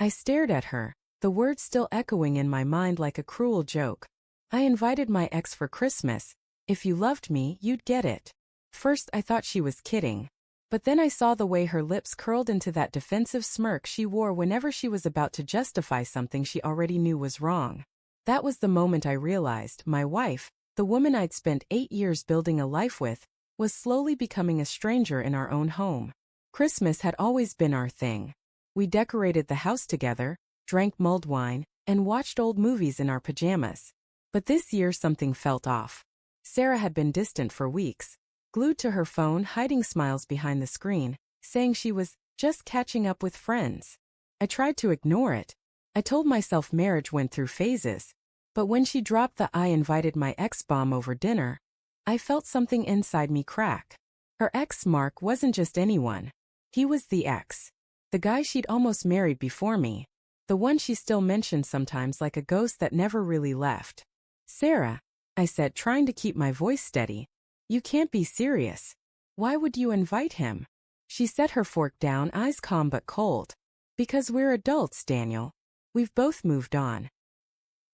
I stared at her, the words still echoing in my mind like a cruel joke. I invited my ex for Christmas. If you loved me, you'd get it. First I thought she was kidding. But then I saw the way her lips curled into that defensive smirk she wore whenever she was about to justify something she already knew was wrong. That was the moment I realized my wife, the woman I'd spent 8 years building a life with, was slowly becoming a stranger in our own home. Christmas had always been our thing. We decorated the house together, drank mulled wine, and watched old movies in our pajamas. But this year something felt off. Sarah had been distant for weeks, glued to her phone, hiding smiles behind the screen, saying she was just catching up with friends. I tried to ignore it. I told myself marriage went through phases. But when she dropped the "I invited my ex" bomb over dinner, I felt something inside me crack. Her ex, Mark, wasn't just anyone. He was the ex. The guy she'd almost married before me. The one she still mentioned sometimes like a ghost that never really left. "Sarah," I said, trying to keep my voice steady. "You can't be serious. Why would you invite him?" She set her fork down, eyes calm but cold. "Because we're adults, Daniel. We've both moved on.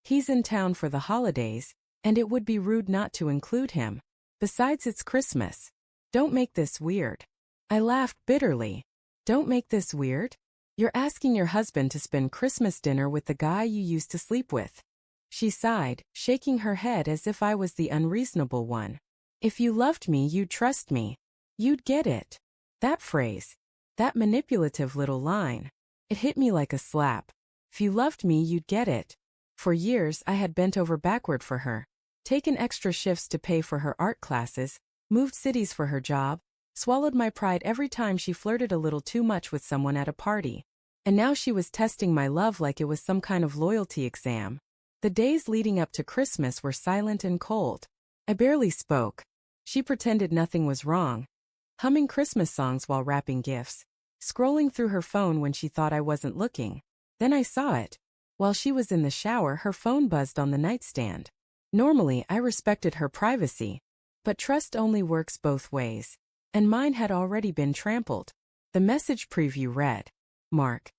He's in town for the holidays, and it would be rude not to include him. Besides, it's Christmas. Don't make this weird." I laughed bitterly. "Don't make this weird? You're asking your husband to spend Christmas dinner with the guy you used to sleep with." She sighed, shaking her head as if I was the unreasonable one. "If you loved me, you'd trust me. You'd get it." That phrase, that manipulative little line, it hit me like a slap. If you loved me, you'd get it. For years, I had bent over backward for her, taken extra shifts to pay for her art classes, moved cities for her job, swallowed my pride every time she flirted a little too much with someone at a party. And now she was testing my love like it was some kind of loyalty exam. The days leading up to Christmas were silent and cold. I barely spoke. She pretended nothing was wrong, humming Christmas songs while wrapping gifts, scrolling through her phone when she thought I wasn't looking. Then I saw it. While she was in the shower, her phone buzzed on the nightstand. Normally, I respected her privacy, but trust only works both ways. And mine had already been trampled. The message preview read, "Mark,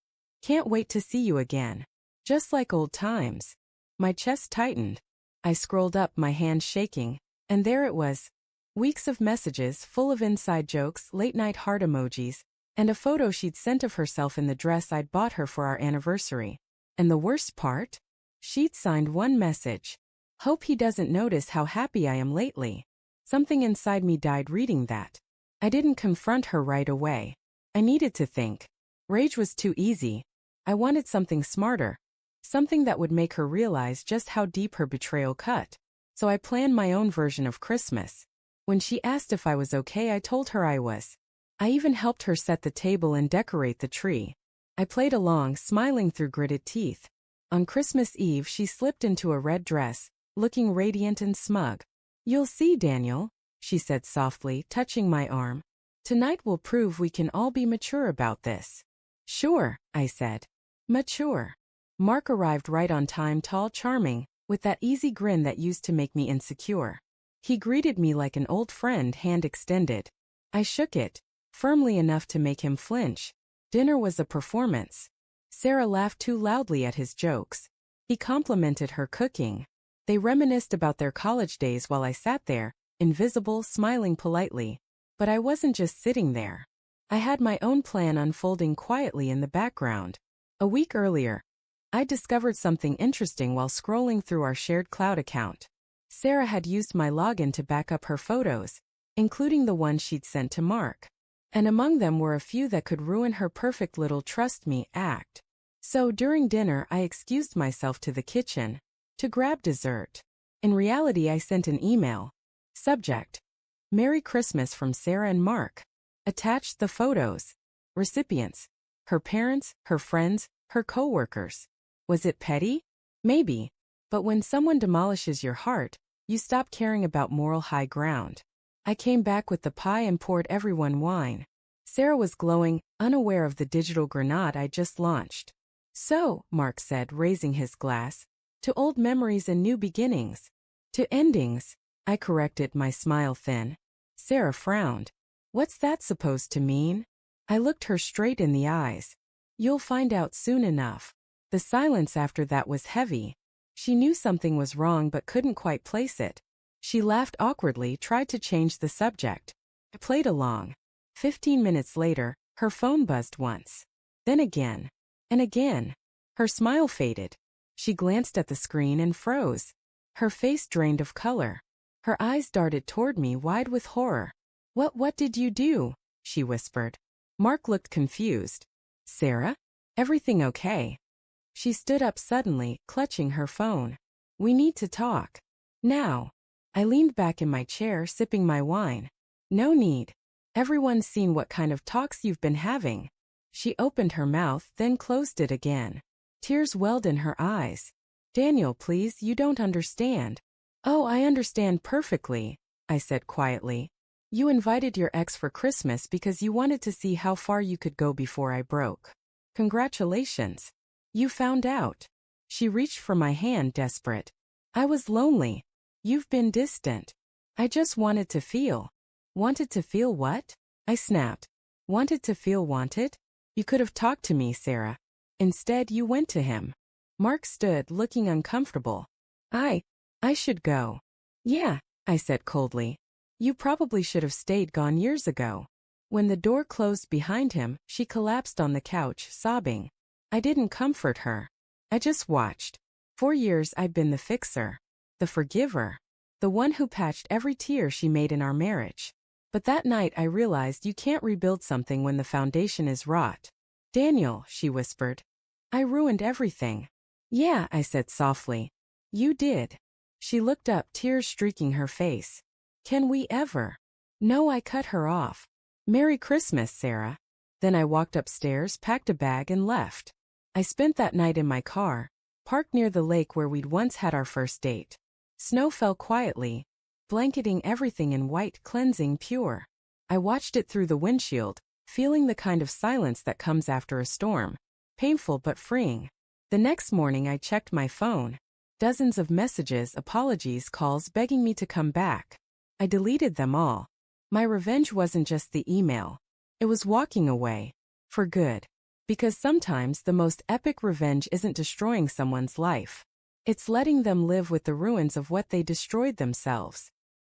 can't wait to see you again. Just like old times." My chest tightened. I scrolled up, my hand shaking, and there it was. Weeks of messages full of inside jokes, late-night heart emojis, and a photo she'd sent of herself in the dress I'd bought her for our anniversary. And the worst part? She'd signed one message. "Hope he doesn't notice how happy I am lately." Something inside me died reading that. I didn't confront her right away. I needed to think. Rage was too easy. I wanted something smarter. Something that would make her realize just how deep her betrayal cut. So I planned my own version of Christmas. When she asked if I was okay, I told her I was. I even helped her set the table and decorate the tree. I played along, smiling through gritted teeth. On Christmas Eve, she slipped into a red dress, looking radiant and smug. "You'll see, Daniel," she said softly, touching my arm. "Tonight will prove we can all be mature about this." "Sure," I said. "Mature." Mark arrived right on time, tall, charming, with that easy grin that used to make me insecure. He greeted me like an old friend, hand extended. I shook it, firmly enough to make him flinch. Dinner was a performance. Sarah laughed too loudly at his jokes. He complimented her cooking. They reminisced about their college days while I sat there, invisible, smiling politely. But I wasn't just sitting there. I had my own plan unfolding quietly in the background. A week earlier, I discovered something interesting while scrolling through our shared cloud account. Sarah had used my login to back up her photos, including the ones she'd sent to Mark. And among them were a few that could ruin her perfect little trust me act. So during dinner, I excused myself to the kitchen to grab dessert. In reality, I sent an email. Subject: "Merry Christmas from Sarah and Mark." Attached the photos. Recipients: her parents, her friends, her coworkers. Was it petty? Maybe. But when someone demolishes your heart, you stop caring about moral high ground. I came back with the pie and poured everyone wine. Sarah was glowing, unaware of the digital grenade I just launched. "So," Mark said, raising his glass, "to old memories and new beginnings." "To endings," I corrected, my smile thin. Sarah frowned. "What's that supposed to mean?" I looked her straight in the eyes. You'll find out soon enough. The silence after that was heavy. She knew something was wrong but couldn't quite place it. She laughed awkwardly, tried to change the subject. I played along. 15 minutes later, her phone buzzed once. Then again. And again. Her smile faded. She glanced at the screen and froze. Her face drained of color. Her eyes darted toward me wide with horror. What did you do?" she whispered. Mark looked confused. "Sarah? Everything okay?" She stood up suddenly, clutching her phone. "We need to talk. Now." I leaned back in my chair, sipping my wine. "No need. Everyone's seen what kind of talks you've been having." She opened her mouth, then closed it again. Tears welled in her eyes. "Daniel, please, you don't understand." "Oh, I understand perfectly," I said quietly. "You invited your ex for Christmas because you wanted to see how far you could go before I broke. Congratulations. You found out." She reached for my hand, desperate. "I was lonely. You've been distant. I just wanted to feel." "Wanted to feel what?" I snapped. "Wanted to feel wanted? You could have talked to me, Sarah. Instead, you went to him." Mark stood, looking uncomfortable. I should go." "Yeah," I said coldly. "You probably should have stayed gone years ago." When the door closed behind him, she collapsed on the couch, sobbing. I didn't comfort her. I just watched. 4 years I'd been the fixer, the forgiver, the one who patched every tear she made in our marriage. But that night I realized you can't rebuild something when the foundation is rot. "Daniel," she whispered. "I ruined everything." "Yeah," I said softly. "You did." She looked up, tears streaking her face. "Can we ever?" "No," I cut her off. "Merry Christmas, Sarah." Then I walked upstairs, packed a bag, and left. I spent that night in my car, parked near the lake where we'd once had our first date. Snow fell quietly, blanketing everything in white, cleansing, pure. I watched it through the windshield, feeling the kind of silence that comes after a storm. Painful but freeing. The next morning I checked my phone. Dozens of messages, apologies, calls begging me to come back. I deleted them all. My revenge wasn't just the email. It was walking away. For good. Because sometimes the most epic revenge isn't destroying someone's life. It's letting them live with the ruins of what they destroyed themselves.